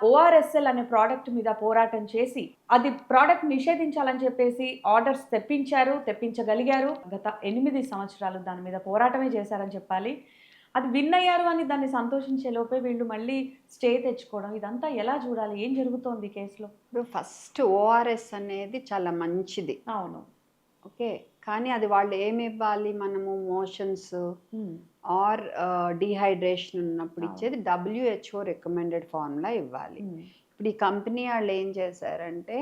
ORSL అనే product మీద పోరాటం చేసి అది ప్రోడక్ట్ నిషేధించాలని చెప్పేసి ఆర్డర్స్ తెప్పించగలిగారు. గత 8 సంవత్సరాలు దాని మీద పోరాటమే చేశారని చెప్పాలి. అది విన్ అయ్యారు అని దాన్ని సంతోషించే లోపే వీళ్ళు మళ్ళీ స్టే తెచ్చుకోవడం ఇదంతా ఎలా చూడాలి? ఏం జరుగుతోంది ఈ కేసులో? ఇప్పుడు ఫస్ట్ ఓఆర్ఎస్ అనేది చాలా మంచిది. అవును. ఓకే. కానీ అది వాళ్ళు ఏమి ఇవ్వాలి మనము మోషన్స్ ఆర్ డీహైడ్రేషన్ ఉన్నప్పుడు ఇచ్చేది WHO రికమెండెడ్ ఫార్ములా ఇవ్వాలి. ఇప్పుడు ఈ కంపెనీ వాళ్ళు ఏం చేశారంటే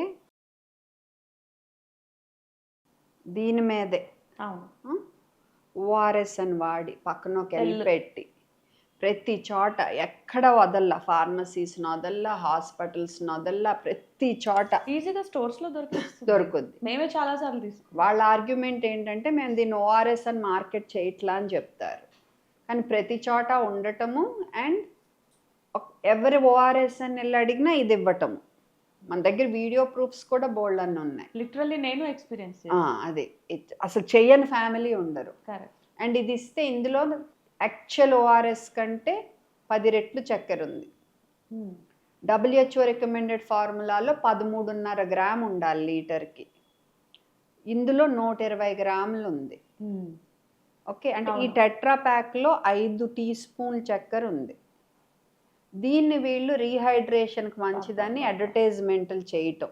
దీని మీదే ఓఆర్ఎస్ అని వాడి పక్కన ఒక ఎల్ పెట్టి ప్రతి చోట ఎక్కడ వదల్లా, ఫార్మసీస్ వదల్లా, హాస్పిటల్స్ వదల్లా, ప్రతి చోట ఈజీగా స్టోర్స్ లో దొరుకుద్ది. మేమే చాలా సార్లు తీసుకున్నాం. వాళ్ళ ఆర్గ్యుమెంట్ ఏంటంటే మేము దీన్ని ఓఆర్ఎస్ అని మార్కెట్ చేయట్లా అని చెప్తారు. కానీ ప్రతి చోట ఉండటము అండ్ ఎవరి ఓఆర్ఎస్ అని వెళ్ళి అడిగినా ఇది ఇవ్వటము. మన దగ్గర వీడియో ప్రూఫ్స్ కూడా బోల్డ్ అన్నీ ఉన్నాయి. లిటరల్లీ నేను ఎక్స్పీరియన్స్ అది అసలు చెయ్యని ఫ్యామిలీ ఉండరు. అండ్ ఇది ఇస్తే ఇందులో యాక్చువల్ ఓఆర్ఎస్ కంటే 10 రెట్లు చక్కెర ఉంది. WHO రికమెండెడ్ ఫార్ములాలో 13.5 గ్రామ్ ఉండాలి లీటర్కి. ఇందులో 120 గ్రాములు ఉంది. ఓకే. అంటే ఈ టెట్రా ప్యాక్లో 5 టీ స్పూన్ల చక్కెర ఉంది. దీన్ని వీళ్ళు రీహైడ్రేషన్కి మంచిదని అడ్వర్టైజ్మెంట్లు చేయటం.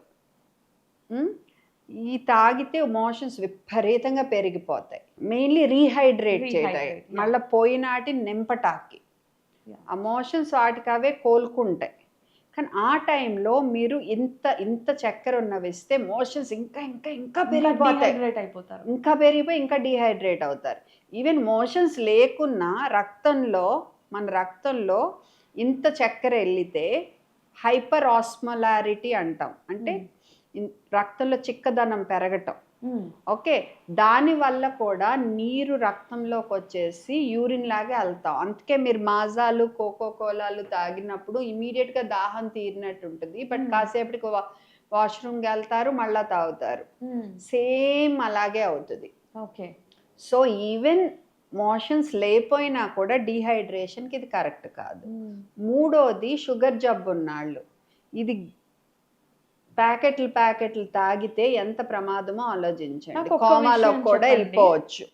ఈ తాగితే మోషన్స్ విపరీతంగా పెరిగిపోతాయి. మెయిన్లీ రీహైడ్రేట్ చేయటాయి, మళ్ళీ పోయినాటి నింపటాకి. ఆ మోషన్స్ వాటికి అవే కోలుకుంటాయి. కానీ ఆ టైంలో మీరు ఇంత చక్కెర ఉన్నవిస్తే మోషన్స్ ఇంకా పెరిగిపోతాయి, ఇంకా పెరిగిపోయి ఇంకా డీహైడ్రేట్ అవుతారు. ఈవెన్ మోషన్స్ లేకున్నా మన రక్తంలో ఇంత చక్కెర వెళ్ళితే హైపర్ ఆస్మోలారిటీ అంటాం. అంటే రక్తంలో చిక్కదనం పెరగటం. ఓకే. దానివల్ల కూడా నీరు రక్తంలోకి వచ్చేసి యూరిన్ లాగే వెళ్తాం. అందుకే మీరు మాజాలు కోకోకోలాలు తాగినప్పుడు ఇమీడియట్గా దాహం తీరినట్టు ఉంటుంది. బట్ కాసేపటికి వాష్రూమ్కి వెళ్తారు, మళ్ళీ తాగుతారు. సేమ్ అలాగే అవుతుంది. ఓకే. సో ఈవెన్ మోషన్స్ లేకపోయినా కూడా డీహైడ్రేషన్కి ఇది కరెక్ట్ కాదు. మూడోది షుగర్ జబ్బు ఉన్నాళ్ళు ఇది ప్యాకెట్లు తాగితే ఎంత ప్రమాదమో ఆలోచించండి. కోమాలో కూడా వెళ్ళిపోవచ్చు.